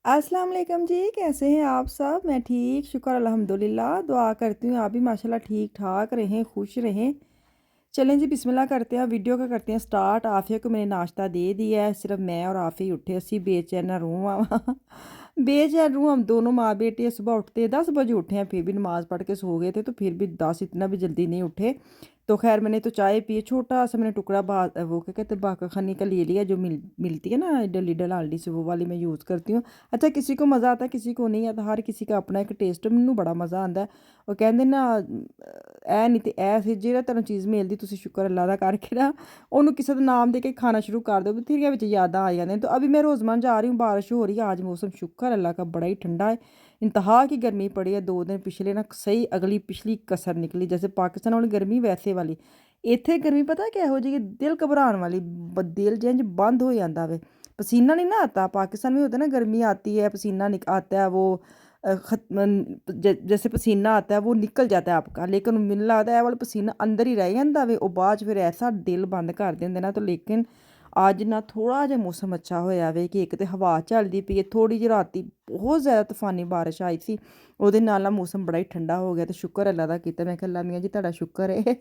अस्सलाम वालेकुम जी, कैसे हैं आप सब? मैं ठीक, शुक्र अल्हम्दुलिल्लाह। दुआ करती हूँ आप भी माशाल्लाह ठीक-ठाक रहें, खुश रहें। चलें जी बिस्मिल्लाह करते हैं, वीडियो का करते हैं स्टार्ट। आफ़िया को मैंने नाश्ता दे दिया है, सिर्फ़ मैं और आफ़िया ही उठे, असी बेचैन रूह हाँ बेचैन रूह हम दोनों माँ बेटे सुबह उठते हैं 10 बजे उठे हैं, फिर भी नमाज़ पढ़ के सो गए थे, तो फिर भी 10 इतना भी जल्दी नहीं उठे। तो ख़ैर मैंने तो चाय पी, छोटा-सा मैंने टुकड़ा वो क्या कहते हैं बाकाखानी का ले लिया, जो मिलती है ना लिडल आल्डी से, वो वाली मैं यूज़ करती हूँ। अच्छा किसी को मज़ा आता है, किसी को नहीं आता, हर किसी का अपना एक टेस्ट है, मैनू बड़ा मज़ा आंदा है। ਉਹ ਕਹਿੰਦੇ ਨਾ ਇਹ ਨਹੀਂ ਤੇ ਇਹ ਸੀ ਜਿਹੜਾ ਤੁਹਾਨੂੰ ਚੀਜ਼ ਮਿਲਦੀ ਤੁਸੀਂ ਸ਼ੁਕਰ ਅੱਲਾ ਦਾ ਕਰਕੇ ਨਾ ਉਹਨੂੰ ਕਿਸੇ ਦਾ ਨਾਮ ਦੇ ਕੇ ਖਾਣਾ शुरू कर दो बथेरिया ਵਿੱਚ यादा आ जाते हैं। तो अभी मैं रोज़मान जा रही हूँ, बारिश हो रही है, आज मौसम शुक्र अल्लाह का बड़ा ही ठंडा है। इंतहा की गर्मी पड़ी है 2 दिन पिछले ना, सही अगली पिछली कसर निकली जैसे पाकिस्तान वाली गर्मी वैसे वाली ਇੱਥੇ ਗਰਮੀ ਪਤਾ ਕਿਹੋ ਜਿਹੀ ਦਿਲ ਘਬਰਾਉਣ ਵਾਲੀ दिल जिंज बंद हो जाता वे पसीना नहीं ना आता। पाकिस्तान में होता है ना गर्मी आती है पसीना आता है वो जैसे पसीना आता है वो निकल जाता है आपका, लेकिन मैनूं लगदा है वाला पसीना अंदर ही रह जाता वे, ਉਹ ਬਾਅਦ 'ਚ फिर ऐसा दिल बंद कर देंदे ना। तो लेकिन ਅੱਜ ना थोड़ा ਜਿਹਾ मौसम अच्छा ਹੋਇਆ ਵੇ ਕਿ ਇੱਕ ਤੇ ਹਵਾ ਚੱਲਦੀ ਪਈ ਹੈ ਥੋੜ੍ਹੀ ਜਿਹੀ ਰਾਤੀ ਬਹੁਤ ਜ਼ਿਆਦਾ ਤੂਫਾਨੀ ਬਾਰਿਸ਼ ਆਈ ਸੀ, ਉਹਦੇ ਨਾਲ ਨਾ ਮੌਸਮ ਬੜਾ ਹੀ ਠੰਡਾ ਹੋ ਗਿਆ। ਤੇ ਸ਼ੁਕਰ ਅੱਲਾ ਦਾ ਕੀਤਾ, ਮੈਂ ਕਿਹਾ ਅੱਲਾ ਮੀਆਂ ਜੀ ਤੁਹਾਡਾ ਸ਼ੁਕਰ ਹੈ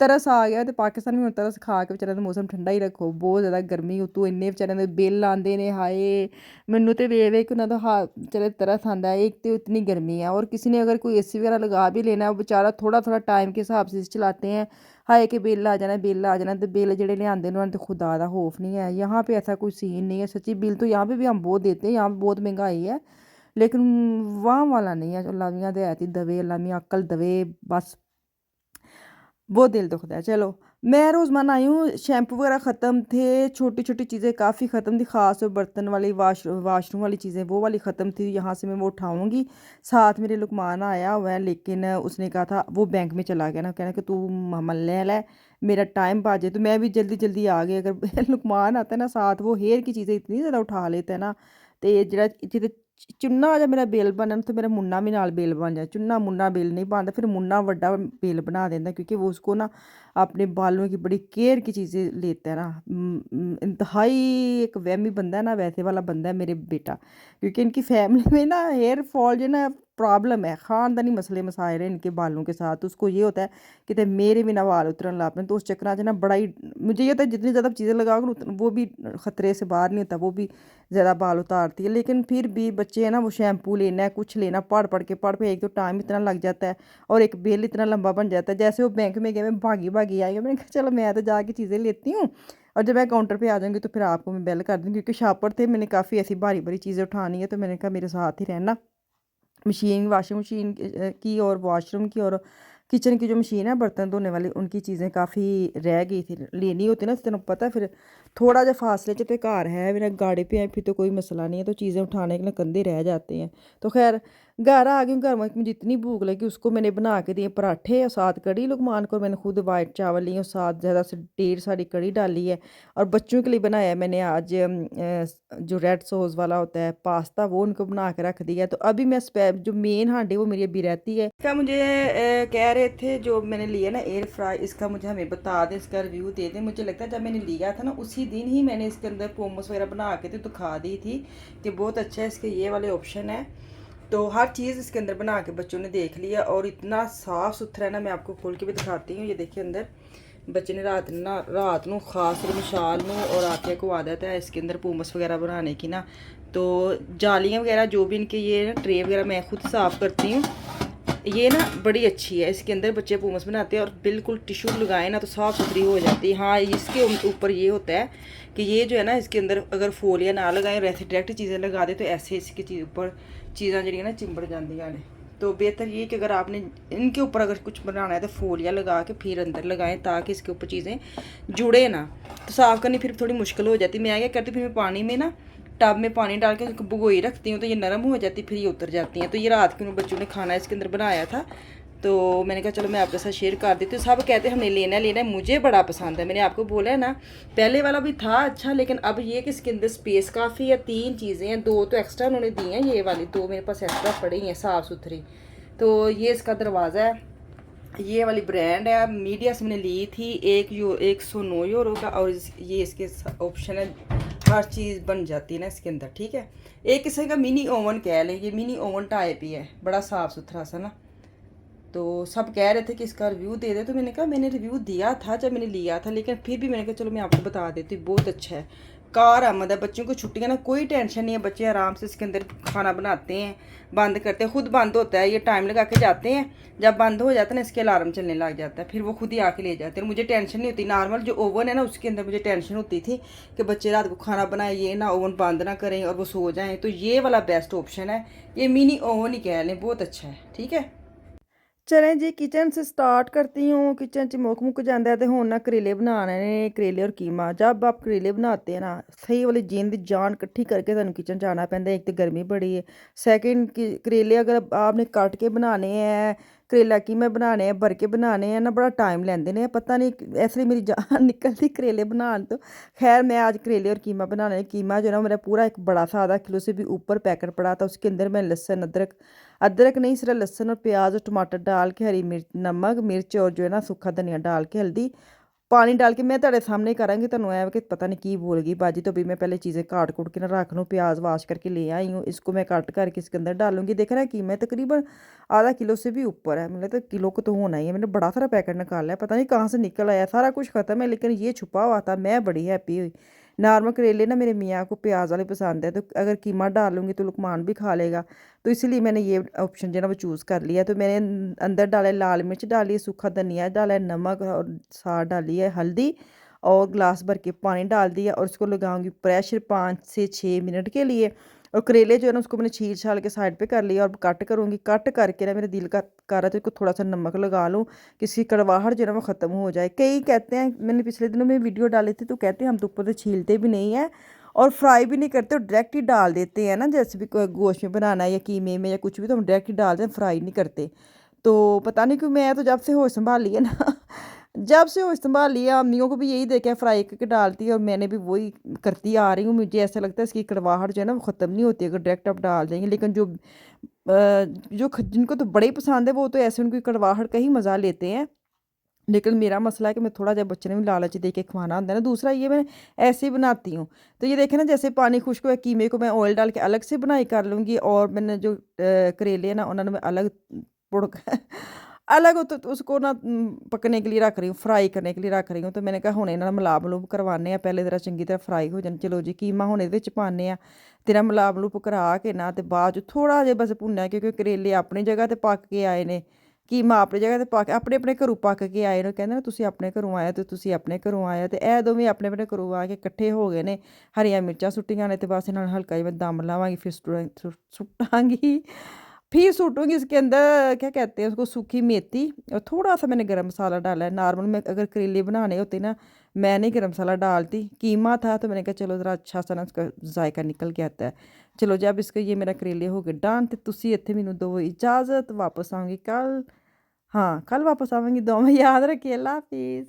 ਤਰਸ ਆ ਗਿਆ। ਤੇ ਪਾਕਿਸਤਾਨ ਵੀ ਹੁਣ ਤਰਸ ਖਾ ਕੇ ਵਿਚਾਰਿਆਂ ਦਾ ਮੌਸਮ ਠੰਡਾ ਹੀ ਰੱਖੋ, ਬਹੁਤ ਜ਼ਿਆਦਾ ਗਰਮੀ ਉਤੋਂ ਇੰਨੇ ਵਿਚਾਰਿਆਂ ਦੇ ਬਿੱਲ ਆਉਂਦੇ ਨੇ, ਹਾਏ ਮੈਨੂੰ ਤੇ ਵੇਖ ਵੇਖ ਕੇ ਉਹਨਾਂ ਦਾ ਵਿਚਾਰੇ तरस आता है। एक तो इतनी गर्मी है और किसी ने अगर कोई एसी वगैरह लगा भी लेना है वो बेचारा थोड़ा थोड़ा टाइम के हिसाब से चलाते हैं, हाय कि बिल आ जाना बिल आ जाना। तो बिल जोड़े लियाते हैं उन्होंने तो खुदा का खौफ नहीं है। यहाँ पे ऐसा कोई सीन नहीं है सच्ची, बिल तो यहाँ पे भी हम बहुत देते हैं, यहाँ पे बहुत महंगाई है, लेकिन वहाँ वाला नहीं है। अल्लाह मियां दे ऐती दवे, अल्लाह मियां अक्ल दवे, बस बहुत दिल दुखता है। चलो मैं रोज़मर्रा आई हूँ, शैम्पू वगैरह ख़त्म थे, छोटी छोटी चीज़ें काफ़ी ख़त्म थी, ख़ास और बर्तन वाली वाशरूम वाली चीज़ें वो वाली ख़त्म थी, यहाँ से मैं वो उठाऊँगी। साथ मेरे लुकमान आया हुआ है, लेकिन उसने कहा था वो बैंक में चला गया ना, कहना कि तू मल ले मेरा टाइम बाजे। तो मैं भी जल्दी जल्दी आ गई। अगर लुकमान आता है ना साथ, वो हेयर की चीज़ें इतनी ज़्यादा उठा लेता है ना, तो ਜਿਹੜਾ ਜਿਹਦੇ ਚੁੰਨਾ ਜਾਂ ਮੇਰਾ ਬਿੱਲ बनन तो मेरा मुन्ना भी नाल बिल बन जाए। चुन्ना मुन्ना बिल नहीं बनता, फिर मुन्ना बड़ा बिल बना देता, क्योंकि वो उसको ना अपने बालों की बड़ी केयर की चीज़ें लेता है ना। इंतहाई एक वहमी बंदा है ना, वैसे वाला बंदा है मेरे बेटा, क्योंकि इनकी फैमिली में ना हेयर फॉल जो ना प्रॉब्लम है, ख़ानदानी मसले मसाइल हैं इनके बालों के साथ। तो उसको ये होता है कि ते मेरे भी ना बाल उतरन लग पे, तो उस चक्कर च ना बड़ा ही मुझे ये होता है जितनी ज़्यादा चीज़ें लगाओगे वो भी ख़तरे से बाहर नहीं होता, वो भी ज़्यादा बाल उतारती है। लेकिन फिर भी बच्चे हैं ना, वो शैम्पू लेना है कुछ लेना, पढ़ एक तो टाइम इतना लग जाता है और एक बिल इतना लंबा बन जाता है। जैसे वो बैंक में गए, मैं भागी भागी आई, मैंने कहा चलो मैं तो जाके चीज़ें लेती हूँ और जब मैं काउंटर पे आ जाऊँगी तो फिर आपको मैं बेल कर दूँगी, क्योंकि शॉपर थे, मैंने काफ़ी ऐसी भारी भारी चीज़ें उठानी है। तो मैंने कहा मेरे साथ ही रहना। मशीन वॉशिंग मशीन की और वॉशरूम की और किचन की जो मशीन है बर्तन धोने वाली, उनकी चीज़ें काफ़ी रह गई थी, लेनी होती ना, तेन पता है। फिर थोड़ा जा फासले च तो घर है, मेरा गाड़ी पे है, फिर तो कोई मसला नहीं है, तो चीज़ें उठाने के लिए कंधे रह जाते हैं। तो खैर घर आ गई, घर में मुझे इतनी भूख लगी, उसको मैंने बना के दिए पराठे और साथ कड़ी। लुकमान को मैंने खुद वाइट चावल लिए और साथ ज़्यादा से 1.5 सारी कड़ी डाली है। और बच्चों के लिए बनाया मैंने आज जो रेड सॉस वाला होता है पास्ता, वो उनको बना के रख दिया। तो अभी मैं जो मेन हांडी वो मेरी अभी रहती है। इसका मुझे कह रहे थे जो मैंने लिया ना एयर फ्राई, इसका मुझे हमें बता दें, इसका रिव्यू दे दें। मुझे लगता है जब मैंने लिया था ना उसी दिन ही मैंने इसके अंदर पोमोस वगैरह बना के तो दिखा दी थी कि बहुत अच्छा है, इसके ये वाले ऑप्शन है। तो हर चीज़ इसके अंदर बना के बच्चों ने देख लिया और इतना साफ़ सुथरा है ना, मैं आपको खोल के भी दिखाती हूँ। ये देखिए अंदर बच्चे ने रात को खास मिशाल में और आतिया को आदत है इसके अंदर पोमस वगैरह बनाने की ना। तो जालियाँ वगैरह जो भी इनके ये ना ट्रे वगैरह मैं खुद साफ़ करती हूँ। ये ना बड़ी अच्छी है, इसके अंदर बच्चे पोमस बनाते हैं और बिल्कुल टिश्यू लगाए ना तो साफ़ सुथरी हो जाती है। हाँ इसके ऊपर ये होता है कि ये जो है ना इसके अंदर अगर फोलिया ना लगाए, ऐसे डायरेक्ट चीज़ें लगा दे तो ऐसे इसकी चीज़ ऊपर चीज़ां जड़ियाँ ना चिंबड़ जांदियां ने। तो बेहतर ये कि अगर आपने इनके ऊपर अगर कुछ बनाना है तो फोलिया लगा के फिर अंदर लगाएं, ताकि इसके ऊपर चीज़ें जुड़े ना। तो साफ़ करनी फिर थोड़ी मुश्किल हो जाती। मैं क्या करती फिर मैं पानी में ना टब में पानी डाल के भिगोई रखती हूँ, तो ये नरम हो जाती, फिर ये उतर जाती हैं। तो ये रात को बच्चों ने खाना इसके अंदर बनाया था, तो मैंने कहा चलो मैं आपके साथ शेयर कर देती हूँ। सब कहते हैं हमने लेना है, मुझे बड़ा पसंद है। मैंने आपको बोला है ना पहले वाला भी था अच्छा, लेकिन अब ये कि इसके अंदर स्पेस काफ़ी है। 3 चीज़ें हैं, 2 तो एक्स्ट्रा उन्होंने दी हैं, ये वाली 2 मेरे पास एक्स्ट्रा पड़ी हैं साफ़ सुथरी। तो ये इसका दरवाज़ा है, ये वाली ब्रांड है, मीडिया से मैंने ली थी 109 यूरो का। और ये इसके ऑप्शन है हर चीज़ बन जाती है ना इसके अंदर, ठीक है। एक किस्म का मिनी ओवन कह लें, ये मिनी ओवन टाइप ही है, बड़ा साफ़ सुथरा सा ना। तो सब कह रहे थे कि इसका रिव्यू दे दे, तो मैंने कहा मैंने रिव्यू दिया था जब मैंने लिया था, लेकिन फिर भी मैंने कहा चलो मैं आपको बता देती हूँ, बहुत अच्छा है। कार आमद है, बच्चों को छुट्टियाँ ना, कोई टेंशन नहीं है, बच्चे आराम से इसके अंदर खाना बनाते हैं, बंद करते हैं, खुद बंद होता है, ये टाइम लगा के जाते हैं, जब बंद हो जाता है ना इसके अलार्म चलने लग जाता है, फिर वो खुद ही आके ले जाते हैं। मुझे टेंशन नहीं होती, नॉर्मल जो ओवन है ना उसके अंदर मुझे टेंशन होती थी कि बच्चे रात को खाना बनाए, ये ना ओवन बंद ना करें और वो सो जाएँ, तो ये वाला बेस्ट ऑप्शन है, ये मिनी ओवन ही कह लें, बहुत अच्छा है, ठीक है। चलें जी, किचन से स्टार्ट करती हूँ। किचन च मुक जाता है तो हुण ना करेले बनाने ने, करेले और कीमा। जब आप करेले बनाते हैं ना, सही वाली जिंद जान इकट्ठी करके तुहानूं किचन जाना पैंदा है। एक तो गर्मी बड़ी है, सैकेंड कि करेले अगर आपने कट के बनाने हैं, करेला कीमे बनाने हैं, भर के बनाने हैं ना, बड़ा टाइम लैंदे ने, पता नहीं इसलिए मेरी जान निकलती करेले बनाने तो। खैर मैं आज करेले और कीमा बनाने, कीमा जो ना मेरा पूरा एक बड़ा सा आधा किलो से भी ऊपर पैकेट पड़ा था, उसके अंदर मैं लहसुन अदरक, अदरक नहीं सिर्फ लहसुन और प्याज और टमाटर डाल के, हरी मिर्च, नमक मिर्च और जो है ना सूखा धनिया डाल के, हल्दी, पानी डाल के, मैं तेरे सामने करांगी, तुहानूं ऐ कि पता नहीं की बोल गई बाजी। तो भी मैं पहले चीज़ें काट कूट के ना रख लूँ, प्याज वाश करके ले आई हूँ, इसको मैं कट करके इसके अंदर डालूंगी। देख रहा है कि मैं तकरीबन आधा किलो से भी ऊपर है, मतलब तो किलो को तो होना ही है। मैंने बड़ा सारा पैकेट निकाला है, पता नहीं कहाँ से निकल आया, सारा कुछ ख़त्म है लेकिन ये छुपा हुआ था। मैं बड़ी हैप्पी हुई। नॉर्मल करेले ना मेरे मियाँ को प्याज वाले पसंद है, तो अगर कीमा डालूंगी तो लुकमान भी खा लेगा, तो इसलिए मैंने ये ऑप्शन जो है ना वो चूज़ कर लिया। तो मैंने अंदर डाले, लाल मिर्च डाली, सूखा धनिया डाला है, नमक और साथ डाली है हल्दी, और ग्लास भर के पानी डाल दिया, और इसको लगाऊंगी प्रेशर 5 से 6 मिनट के लिए। और करेले जो है ना उसको मैंने छील छाल के साइड पे कर लिया, और कट करूँगी। कट करके ना मेरे दिल का कर रहा था इसको थोड़ा सा नमक लगा लूँ कि इसकी कड़वाहट जो है ना वो ख़त्म हो जाए। कई कहते हैं, मैंने पिछले दिनों में वीडियो डाली थी, तो कहते हैं हम तो ऊपर से छीलते भी नहीं है और फ्राई भी नहीं करते, और डायरेक्ट ही डाल देते हैं ना, जैसे भी कोई गोश्त में बनाना है या कीमे में या कुछ भी, तो हम डायरेक्ट ही डाल दें, फ्राई नहीं करते। तो पता नहीं क्यों, मैं तो जब से होश संभाली है ना जब से होश संभाली है, अम्मियों को भी यही देखा है, फ्राई करके डालती है, और मैंने भी वही करती आ रही हूँ। मुझे ऐसा लगता है इसकी कड़वाहट जो है ना वो ख़त्म नहीं होती अगर डायरेक्ट आप डाल देंगे। लेकिन जिनको तो बड़े ही पसंद है, वो तो ऐसे उनकी कड़वाहट का ही मज़ा लेते हैं। लेकिन मेरा मसला है कि मैं थोड़ा, जब बच्चे ने भी लालच दे के खवाना होता है ना। दूसरा ये मैं ऐसे ही बनाती हूँ, तो ये देखें ना, जैसे पानी खुश्क हुआ, कीमे को मैं ऑयल डाल के अलग से बनाई कर लूँगी, और मैंने जो करेले हैं ना उन्होंने मैं अलग पुड़ अलग तो उसको ना पकने के लिए रख रही हूँ, फ्राई करने के लिए रख रही हूँ। तो मैंने कहा हुणे ना मिलाप मलूप करवाने, पहले जरा चंगी तरह फ्राई हो जाए। चलो जी, कीमा हुणे विच पाने आ, तेरा मिलाप मलूप करा के ना, ते बाद च थोड़ा जिहा बस भुनना, क्योंकि करेले अपनी जगह ते पक के आए ने, कीमा अपनी जगह ते पक, अपने अपने घरों पक के आए ने। ਕਹਿੰਦੇ ਨਾ ਤੁਸੀਂ ਆਪਣੇ ਘਰੋਂ ਆਏ ਤੇ ਤੁਸੀਂ ਆਪਣੇ ਘਰੋਂ ਆਏ, ਤੇ ਇਹ ਦੋਵੇਂ ਆਪਣੇ ਆਪਣੇ ਘਰੋਂ ਆ ਕੇ ਇਕੱਠੇ ਹੋ ਗਏ ਨੇ। ਹਰੀਆਂ ਮਿਰਚਾਂ ਸੁੱਟੀਆਂ ਨੇ, ਤੇ ਬਸ ਇਹਨਾਂ ਨੂੰ हल्का ਜਿਹਾ दम लावांगी, फिर सुटांगी, फिर सूटूंगी इसके अंदर, क्या कहते हैं उसको, सूखी मेथी, और थोड़ा सा मैंने गरम मसाला डाला है। नॉर्मल में अगर करेले बनाने होते ना, मैं नहीं गरम मसाला डालती, कीमा था तो मैंने कहा चलो ज़रा अच्छा सा ना उसका जायका निकल के आता है। चलो जब इसके ये मेरा करेले हो गए डन, तो तुसी इत्थे मैनू दो इजाज़त, वापस आऊँगी कल। हाँ, कल वापस आवांगी, दुआ में याद रखिए। अल्लाह हाफिज़।